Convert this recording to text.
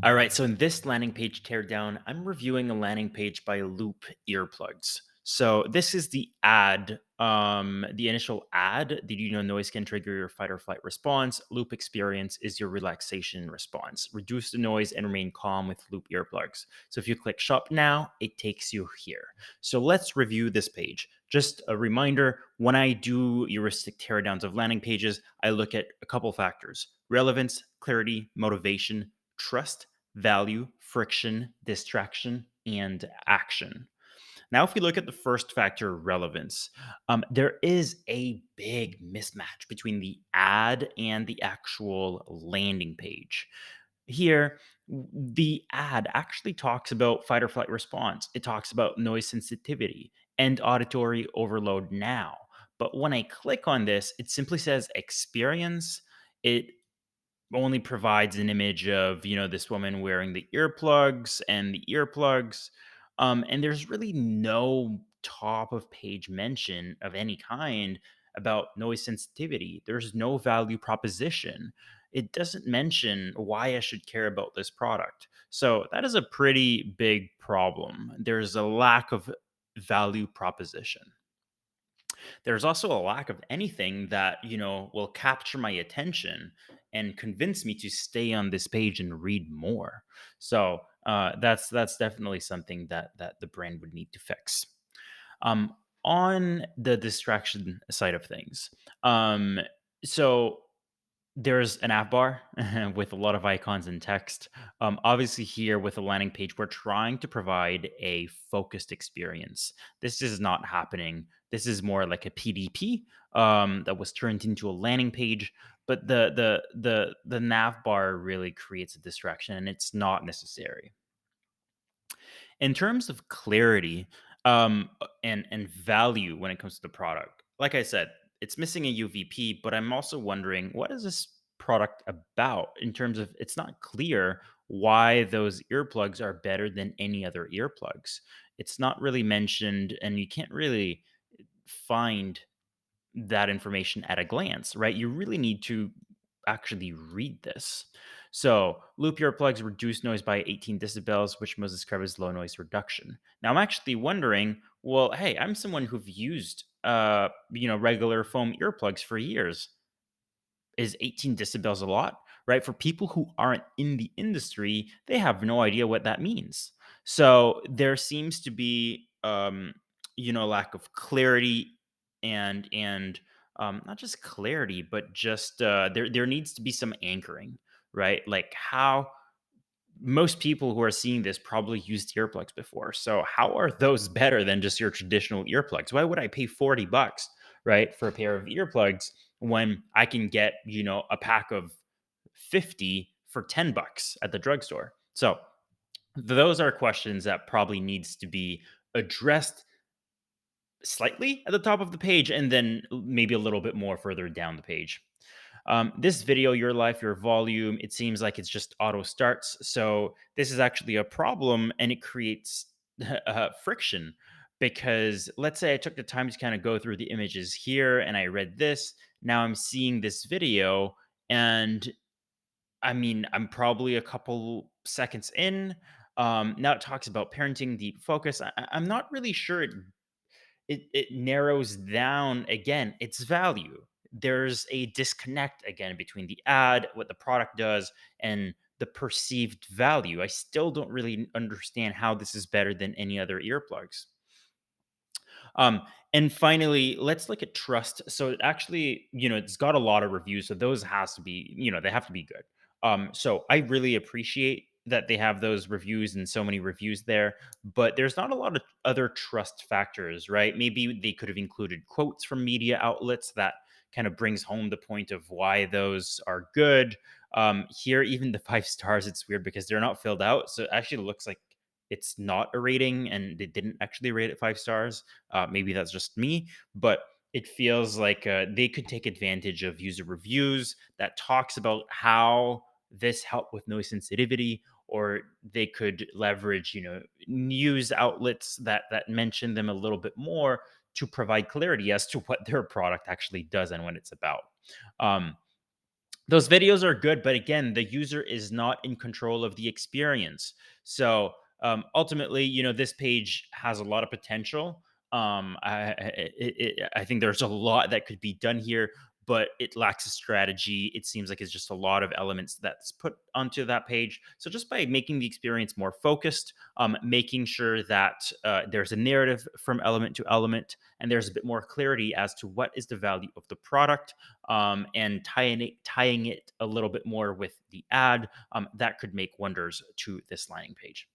All right, so in this landing page teardown, I'm reviewing a landing page by Loop Earplugs. So this is the ad, the initial ad. Did you know noise can trigger your fight or flight response? Loop experience is your relaxation response. Reduce the noise and remain calm with Loop Earplugs. So if you click shop now, it takes you here. So let's review this page. Just a reminder, when I do heuristic teardowns of landing pages, I look at a couple factors: relevance, clarity, motivation, trust, value, friction, distraction, and action. Now, if we look at the first factor, relevance, there is a big mismatch between the ad and the actual landing page. Here, the ad actually talks about fight or flight response. It talks about noise sensitivity and auditory overload now. But when I click on this, it simply says experience. It only provides an image of, this woman wearing the earplugs and the earplugs. And there's really no top of page mention of any kind about noise sensitivity. There's no value proposition. It doesn't mention why I should care about this product. So that is a pretty big problem. There's a lack of value proposition. There's also a lack of anything that, will capture my attention and convince me to stay on this page and read more. So that's definitely something that the brand would need to fix. Um, on the distraction side of things, um, so there's an app bar with a lot of icons and text. Obviously, here with a landing page, we're trying to provide a focused experience. This is not happening. This is more like a PDP that was turned into a landing page. But the nav bar really creates a distraction, and it's not necessary. In terms of clarity, and value when it comes to the product, like I said, it's missing a UVP, but I'm also wondering, what is this product about in terms of it's not clear why those earplugs are better than any other earplugs. It's not really mentioned, and you can't really find that information at a glance, right? You really need to actually read this. So, loop earplugs reduce noise by 18 decibels, which most describe as low noise reduction. Now, I'm actually wondering, well, hey, I'm someone who've used, regular foam earplugs for years. Is 18 decibels a lot? Right? For people who aren't in the industry, they have no idea what that means. So there seems to be, lack of clarity and not just clarity, but just there needs to be some anchoring, right? Like how most people who are seeing this probably used earplugs before. So how are those better than just your traditional earplugs? Why would I pay 40 bucks, right, for a pair of earplugs when I can get, a pack of 50 for 10 bucks at the drugstore? So those are questions that probably needs to be addressed slightly at the top of the page and then maybe a little bit more further down the page. This video, your life, your volume, it seems like it's just auto starts. So this is actually a problem and it creates friction because let's say I took the time to kind of go through the images here and I read this. Now I'm seeing this video and I mean, I'm probably a couple seconds in. Now it talks about parenting, deep focus. I'm not really sure it narrows down again its value. There's a disconnect again between the ad, what the product does, and the perceived value. I still don't really understand how this is better than any other earplugs. Um, and finally, let's look at trust. So it actually, it's got a lot of reviews. So those has to be, they have to be good. So I really appreciate that they have those reviews and so many reviews there, but there's not a lot of other trust factors, right? Maybe they could have included quotes from media outlets that kind of brings home the point of why those are good. Here, even the 5 stars, it's weird because they're not filled out. So it actually looks like it's not a rating and they didn't actually rate it 5 stars. Maybe that's just me, but it feels like they could take advantage of user reviews that talks about how this helped with noise sensitivity, or they could leverage, news outlets that mention them a little bit more to provide clarity as to what their product actually does and what it's about. Um, Those videos are good, but again, the user is not in control of the experience. So ultimately, this page has a lot of potential. I think there's a lot that could be done here, but it lacks a strategy. It seems like it's just a lot of elements that's put onto that page. So just by making the experience more focused, making sure that there's a narrative from element to element, and there's a bit more clarity as to what is the value of the product, and tying it a little bit more with the ad, that could make wonders to this landing page.